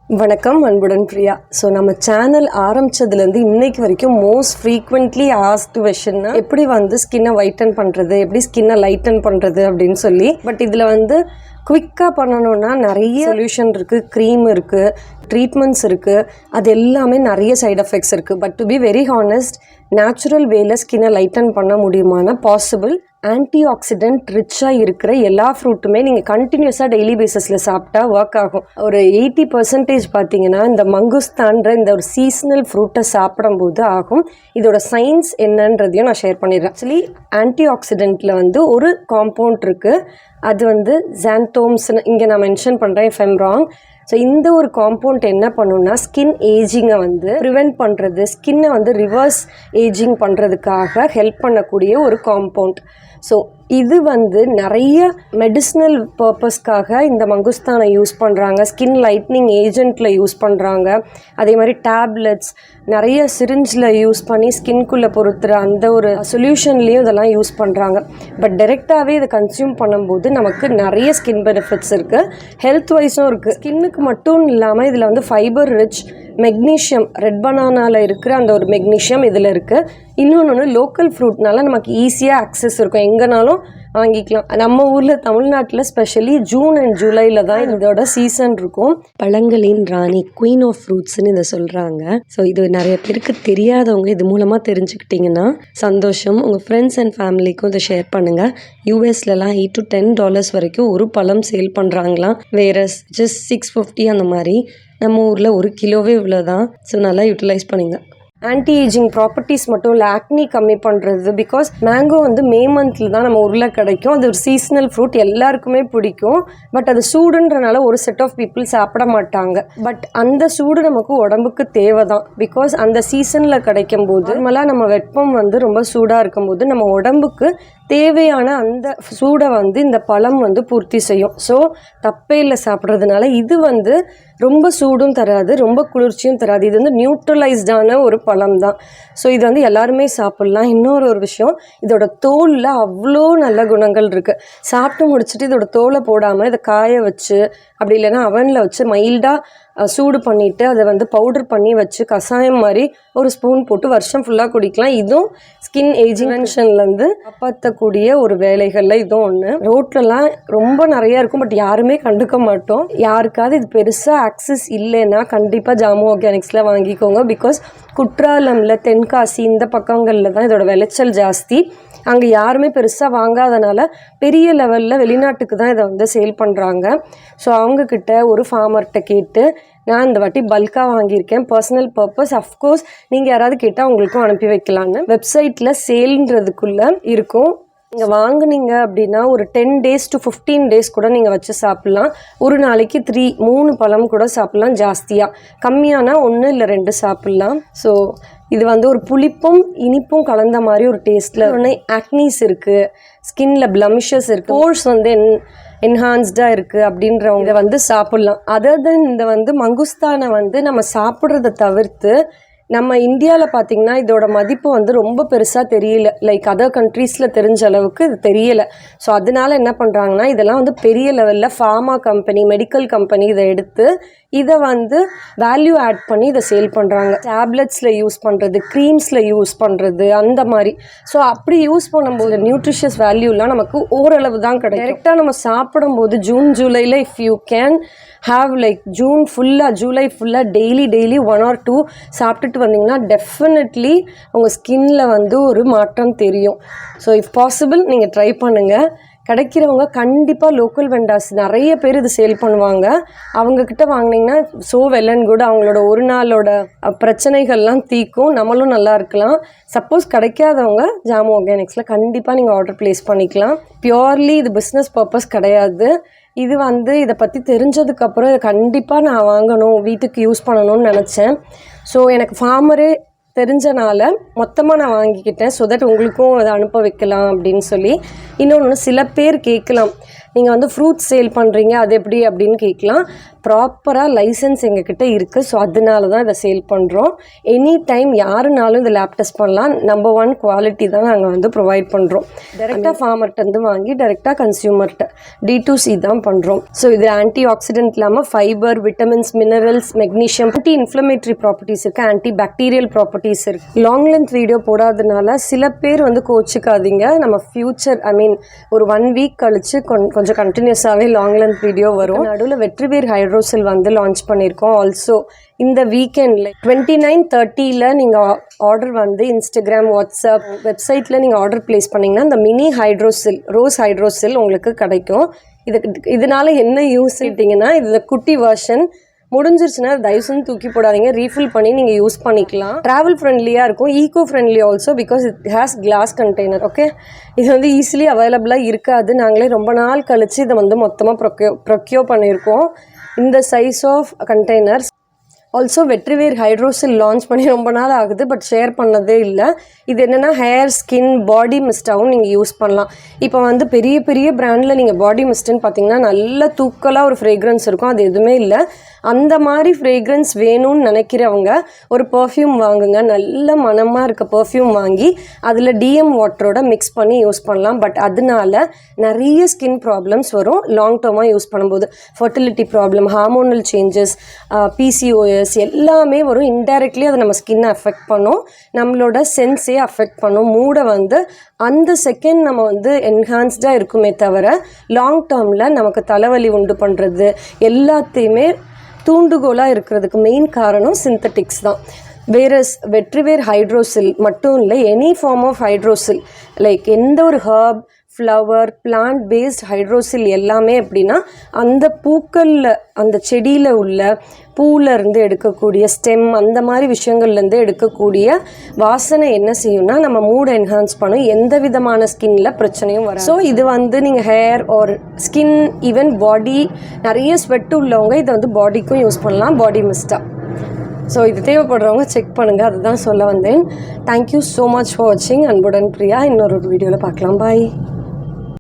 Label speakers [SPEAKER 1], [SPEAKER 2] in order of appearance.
[SPEAKER 1] வணக்கம், அன்புடன் பிரியா. ஸோ நம்ம சேனல் ஆரம்பித்ததுலேருந்து இன்னைக்கு வரைக்கும் மோஸ்ட் ஃப்ரீக்வெண்ட்லி ஆஸ்க்டு கொஷன்னா எப்படி ஸ்கின்னை ஒயிட்டன் பண்ணுறது, எப்படி ஸ்கின்னை லைட்டன் பண்ணுறது அப்படின்னு சொல்லி. பட் இதில் குவிக்காக பண்ணணுன்னா நிறைய சொல்யூஷன் இருக்குது, க்ரீம் இருக்குது, ட்ரீட்மெண்ட்ஸ் இருக்குது, அது எல்லாமே நிறைய சைட் எஃபெக்ட்ஸ் இருக்குது. But to be very honest, natural வேல ஸ்கின்னை லைட்டன் பண்ண முடியுமானா பாசிபிள். ஆன்டி ஆக்சிடென்ட் ரிச்சாக இருக்கிற எல்லா ஃப்ரூட்டுமே நீங்கள் கண்டினியூஸாக டெய்லி பேசிஸில் சாப்பிட்டா ஒர்க் ஆகும். ஒரு 80% பார்த்தீங்கன்னா இந்த மங்குஸ்தான்ற இந்த ஒரு சீசனல் ஃப்ரூட்டை சாப்பிடும்போது ஆகும். இதோட சயின்ஸ் என்னன்றதையும் நான் ஷேர் பண்ணிடுறேன். ஆக்சுவலி ஆன்டி ஆக்சிடென்ட்டில் ஒரு காம்பவுண்ட் இருக்குது, அது ஜான்தோம்ஸ்னு இங்கே நான் மென்ஷன் பண்ணுறேன் இஃப் ஐம் ராங். ஸோ இந்த ஒரு காம்பவுண்ட் என்ன பண்ணுன்னா ஸ்கின் ஏஜிங்கை ப்ரிவெண்ட் பண்ணுறது, ஸ்கின்னை ரிவர்ஸ் ஏஜிங் பண்ணுறதுக்காக ஹெல்ப் பண்ணக்கூடிய ஒரு காம்பவுண்ட். ஸோ இது நிறைய மெடிசினல் பர்பஸ்க்காக இந்த மங்குஸ்தானை யூஸ் பண்ணுறாங்க, ஸ்கின் லைட்னிங் ஏஜென்ட்டில் யூஸ் பண்ணுறாங்க. அதே மாதிரி டேப்லெட்ஸ் நிறைய சிரிஞ்சில் யூஸ் பண்ணி ஸ்கின்குள்ளே பொறுத்துற அந்த ஒரு சொல்யூஷன்லேயும் இதெல்லாம் யூஸ் பண்ணுறாங்க. பட் டைரெக்டாகவே இதை கன்சியூம் பண்ணும்போது நமக்கு நிறைய ஸ்கின் பெனிஃபிட்ஸ் இருக்குது, ஹெல்த் வைஸும் இருக்குது. ஸ்கின்னுக்கு மட்டும் இல்லாமல் இதில் ஃபைபர் ரிச் மெக்னீஷியம், ரெட் பனானாவில் இருக்கிற அந்த ஒரு மெக்னீஷியம் இதில் இருக்குது. இன்னொன்று லோக்கல் ஃப்ரூட்னால நமக்கு ஈஸியாக அக்சஸ் இருக்கும், எங்கேனாலும் வாங்கிக்கலாம். நம்ம ஊரில் தமிழ்நாட்டில் ஸ்பெஷலி ஜூன் அண்ட் ஜூலையில் தான் இதோட சீசன் இருக்கும். பழங்களின் ராணி, குயின் ஆஃப் ஃப்ரூட்ஸ்னு இதை சொல்கிறாங்க. ஸோ இது நிறைய பேருக்கு தெரியாதவங்க இது மூலமாக தெரிஞ்சுக்கிட்டிங்கன்னா சந்தோஷம். உங்கள் ஃப்ரெண்ட்ஸ் அண்ட் ஃபேமிலிக்கும் இதை ஷேர் பண்ணுங்கள். யூஎஸ்லலாம் $8 to $10 வரைக்கும் ஒரு பழம் சேல் பண்ணுறாங்களாம். வேறு ஜஸ்ட் $650 அந்த மாதிரி. நம்ம ஊரில் ஒரு கிலோவே இவ்வளோ தான். ஸோ நல்லா யூட்டிலைஸ் பண்ணுங்கள். ஆன்டி ஏஜிங் ப்ராப்பர்ட்டிஸ் மட்டும் இல்லை, ஆக்னி கம்மி பண்ணுறது. பிகாஸ் மேங்கோ மே மந்தில் தான் நம்ம ஊரில் கிடைக்கும். அது ஒரு சீசனல் ஃப்ரூட், எல்லாருக்குமே பிடிக்கும். பட் அது சூடுன்றனால ஒரு செட் ஆஃப் பீப்புள் சாப்பிட மாட்டாங்க. பட் அந்த சூடு நமக்கு உடம்புக்கு தேவை தான். பிகாஸ் அந்த சீசனில் கிடைக்கும் போது நம்மளாம் நம்ம வெப்பம் ரொம்ப சூடாக இருக்கும்போது நம்ம உடம்புக்கு தேவையான அந்த சூடை இந்த பழம் பூர்த்தி செய்யும். ஸோ தப்பே இல்லை சாப்பிட்றதுனால. இது ரொம்ப சூடும் தராது, ரொம்ப குளிர்ச்சியும் தராது. இது நியூட்ரலைஸ்டான ஒரு பழம் தான். ஸோ இது எல்லாருமே சாப்பிட்லாம். இன்னொரு விஷயம், இதோட தோலில் அவ்வளோ நல்ல குணங்கள் இருக்குது. சாப்பிட்டு முடிச்சுட்டு இதோட தோலை போடாமல் இதை காய வச்சு, அப்படி இல்லைன்னா அவனில் வச்சு மைல்டாக சூடு பண்ணிவிட்டு அதை பவுடர் பண்ணி வச்சு கஷாயம் மாதிரி ஒரு ஸ்பூன் போட்டு வருஷம் ஃபுல்லாக குடிக்கலாம். இதுவும் ஸ்கின் ஏஜிங்ஷன்லேருந்து காப்பாற்றக்கூடிய ஒரு வேலைகளில் இதுவும் ஒன்று. ரோட்லலாம் ரொம்ப நிறையா இருக்கும், பட் யாருமே கண்டுக்க மாட்டோம். யாருக்காவது இது பெருசாக ஆக்சஸ் இல்லைன்னா கண்டிப்பாக ஜாமு ஆர்கானிக்ஸில் வாங்கிக்கோங்க. பிகாஸ் குற்றாலமில், தென்காசி இந்த பக்கங்களில் தான் இதோட விளைச்சல் ஜாஸ்தி. அங்கே யாருமே பெருசாக வாங்காதனால பெரிய லெவலில் வெளிநாட்டுக்கு தான் இதை சேல் பண்ணுறாங்க. ஸோ அவங்கக்கிட்ட ஒரு ஃபார்மர்கிட்ட கேட்டு நான் இந்த வாட்டி பல்காக வாங்கியிருக்கேன், பர்சனல் பர்பஸ். அஃப்கோர்ஸ் நீங்கள் யாராவது கேட்டால் உங்களுக்கும் அனுப்பி வைக்கலான்னு. வெப்சைட்டில் சேல்ன்றதுக்குள்ளே இருக்கும். நீங்கள் வாங்குனீங்க அப்படின்னா ஒரு 10 days to 15 days கூட நீங்கள் வச்சு சாப்பிட்லாம். ஒரு நாளைக்கு 3 பழம் கூட சாப்பிட்லாம். ஜாஸ்தியாக கம்மியானா 1 இல்லை 2 சாப்பிட்லாம். ஸோ இது ஒரு புளிப்பும் இனிப்பும் கலந்த மாதிரி ஒரு டேஸ்ட்டில். ஒன்று ஆக்னிஸ் இருக்குது, ஸ்கின்ல பிளமிஷஸ் இருக்குது, போர்ஸ் என்ஹான்ஸ்டாக இருக்குது அப்படின்றவங்க இதை சாப்பிட்லாம். அதர் தென் இந்த மங்குஸ்தானை நம்ம சாப்பிட்றத தவிர்த்து நம்ம இந்தியாவில் பார்த்திங்கன்னா இதோட மதிப்பு ரொம்ப பெருசாக தெரியல. லைக் அதர் கண்ட்ரீஸில் தெரிஞ்ச அளவுக்கு இது தெரியலை. ஸோ அதனால என்ன பண்ணுறாங்கன்னா இதெல்லாம் பெரிய லெவலில் ஃபார்மா கம்பெனி, மெடிக்கல் கம்பெனி இதை எடுத்து இதை வேல்யூ ஆட் பண்ணி இதை சேல் பண்ணுறாங்க. டேப்லெட்ஸில் யூஸ் பண்ணுறது, க்ரீம்ஸில் யூஸ் பண்ணுறது, அந்த மாதிரி. ஸோ அப்படி யூஸ் பண்ணும்போது நியூட்ரிஷியஸ் வேல்யூலாம் நமக்கு ஓரளவு தான் கிடைக்கும். டேரெக்டாக நம்ம சாப்பிடும்போது ஜூன் ஜூலையில் if you can have like July ஃபுல்லாக டெய்லி 1 or 2 சாப்பிட்டுட்டு வந்தீங்கன்னா டெஃபினெட்லி உங்கள் ஸ்கின்னில் ஒரு மாற்றம் தெரியும். ஸோ இஃப் பாசிபிள் நீங்கள் ட்ரை பண்ணுங்கள். கிடைக்கிறவங்க கண்டிப்பாக லோக்கல் வெண்டார்ஸ் நிறைய பேர் இது சேல் பண்ணுவாங்க. அவங்கக்கிட்ட வாங்கினீங்கன்னா ஸோ வெல் அண்ட் குட். அவங்களோட ஒரு நாளோட பிரச்சனைகள்லாம் தீக்கும், நம்மளும் நல்லா இருக்கலாம். சப்போஸ் கிடைக்காதவங்க ஜாமு ஆர்கானிக்ஸில் கண்டிப்பாக நீங்கள் ஆர்டர் ப்ளேஸ் பண்ணிக்கலாம். பியூர்லி இது பிஸ்னஸ் பர்பஸ் கிடையாது. இது இதை பற்றி தெரிஞ்சதுக்கப்புறம் இதை கண்டிப்பாக நான் வாங்கணும், வீட்டுக்கு யூஸ் பண்ணணும்னு நினச்சேன். ஸோ எனக்கு ஃபார்மரே தெரிஞ்சனால மொத்தமாக நான் வாங்கிக்கிட்டேன். ஸோ தட் உங்களுக்கும் அதை அனுப்ப வைக்கலாம் அப்படின்னு சொல்லி. இன்னொன்று சில பேர் கேட்கலாம், நீங்கள் ஃப்ரூட்ஸ் சேல் பண்ணுறீங்க அது எப்படி அப்படின்னு கேட்கலாம். ப்ராப்பராக லைசன்ஸ் எங்ககிட்ட இருக்குது. ஸோ அதனால தான் இதை சேல் பண்ணுறோம். எனி டைம் யாருனாலும் இந்த லேப் டெஸ்ட் பண்ணலாம். நம்பர் 1 குவாலிட்டி தான் நாங்கள் வந்து ப்ரொவைட் பண்ணுறோம். டேரெக்டாக ஃபார்மர்ட்டேருந்து வாங்கி டேரெக்டாக கன்சியூமர்கிட்ட D2C தான் பண்ணுறோம். ஸோ இது ஆன்டி ஆக்சிடென்ட் இல்லாமல் fibre, vitamins, minerals, magnesium, anti inflammatory properties இருக்குது, ஆன்டி பாக்டீரியல் ப்ராப்பர்ட்டிஸ் இருக்குது. லாங் லென்த் வீடியோ போடாதனால சில பேர் வந்து கோச்சிக்காதீங்க. நம்ம ஃப்யூச்சர் ஒரு 1 வீக் கழிச்சு கொஞ்சம் கண்டினியூஸாகவே லாங் லென்த் வீடியோ வரும். நடுவில் வெற்றிவேர் ஹைட்ரோசில் வந்து லான்ச் பண்ணியிருக்கோம். ஆல்சோ இந்த வீக்கெண்டில் 29-30 நீங்கள் ஆர்டர் வந்து இன்ஸ்டாகிராம், வாட்ஸ்அப், வெப்சைட்டில் நீங்கள் ஆர்டர் ப்ளேஸ் பண்ணிங்கன்னா இந்த மினி ஹைட்ரோசில், ரோஸ் ஹைட்ரோசில் உங்களுக்கு கிடைக்கும். இதனால என்ன யூஸ் ஆகிட்டிங்கன்னா, இது குட்டி வெர்ஷன் முடிஞ்சிருச்சுன்னா தயவுசெய்து தூக்கி போடாதீங்க. ரீஃபில் பண்ணி நீங்கள் யூஸ் பண்ணிக்கலாம். ட்ராவல் ஃப்ரெண்ட்லியாக இருக்கும், eco friendly also, because it has class container. Okay, இது வந்து ஈஸிலி அவைலபிளாக இருக்காது. நாங்களே ரொம்ப நாள் கழித்து இதை வந்து மொத்தமாக ப்ரொக்யூர் பண்ணியிருக்கோம், இந்த சைஸ் ஆஃப் கண்டெய்னர்ஸ். ஆல்சோ வெற்றிவேர் ஹைட்ரோசில் லான்ச் பண்ணி ரொம்ப நாள் ஆகுது, பட் ஷேர் பண்ணதே இல்லை. இது என்னென்னா ஹேர், ஸ்கின், பாடி மிஸ்ட்டாகவும் நீங்கள் யூஸ் பண்ணலாம். இப்போ வந்து பெரிய பெரிய பிராண்டில் நீங்கள் பாடி மிஸ்ட்டுன்னு பார்த்தீங்கன்னா நல்ல தூக்கலாக ஒரு ஃப்ரேக்ரன்ஸ் இருக்கும். அது எதுவுமே இல்லை. அந்த மாதிரி ஃப்ரேக்ரன்ஸ் வேணும்னு நினைக்கிறவங்க ஒரு பர்ஃப்யூம் வாங்குங்க. நல்ல மனமாக இருக்க பர்ஃப்யூம் வாங்கி அதில் DM வாட்டரோட மிக்ஸ் பண்ணி யூஸ் பண்ணலாம். பட் அதனால நிறைய ஸ்கின் ப்ராப்ளம்ஸ் வரும் லாங் டேர்மாக யூஸ் பண்ணும்போது. Fertility problem, hormonal changes, PCOS எல்லாமே வரும். இன்டைரக்ட்லி அதை நம்ம ஸ்கின்னை அஃபெக்ட் பண்ணும், நம்மளோட சென்ஸே அஃபெக்ட் பண்ணும். மூடை வந்து அந்த செகண்ட் நம்ம வந்து என்ஹான்ஸ்டாக இருக்குமே தவிர லாங் டேர்மில் நமக்கு தலைவலி உண்டு பண்ணுறது எல்லாத்தையுமே தூண்டுகோலாக இருக்கிறதுக்கு மெயின் காரணம் சிந்தட்டிக்ஸ் தான். வெற்றிவேர் ஹைட்ரோசில் மட்டும் இல்லை, எனி ஃபார்ம் ஆஃப் ஹைட்ரோசில், லைக் எந்த ஒரு ஹர்ப், ஃப்ளவர், பிளான்ட் பேஸ்ட் ஹைட்ரோசில் எல்லாமே எப்படின்னா அந்த பூக்களில், அந்த செடியில் உள்ள பூவிலேருந்து எடுக்கக்கூடிய ஸ்டெம், அந்த மாதிரி விஷயங்கள்லேருந்து எடுக்கக்கூடிய வாசனை என்ன செய்யும்னா நம்ம மூட் என்ஹான்ஸ் பண்ணும். எந்த விதமான ஸ்கின்ல பிரச்சனையும் வரும். ஸோ இது வந்து நீங்கள் ஹேர் ஆர் ஸ்கின், ஈவன் பாடி, நிறைய ஸ்வெட் உள்ளவங்க இதை வந்து பாடிக்கும் யூஸ் பண்ணலாம், பாடி மிஸ்ட்டாக. ஸோ இது தேவைப்படுறவங்க செக் பண்ணுங்கள், அதுதான் சொல்ல வந்தேன். தேங்க்யூ ஸோ மச் ஃபார் வாட்சிங். அன்புடன் பிரியா. இன்னொரு வீடியோவில் பார்க்கலாம். பாய்.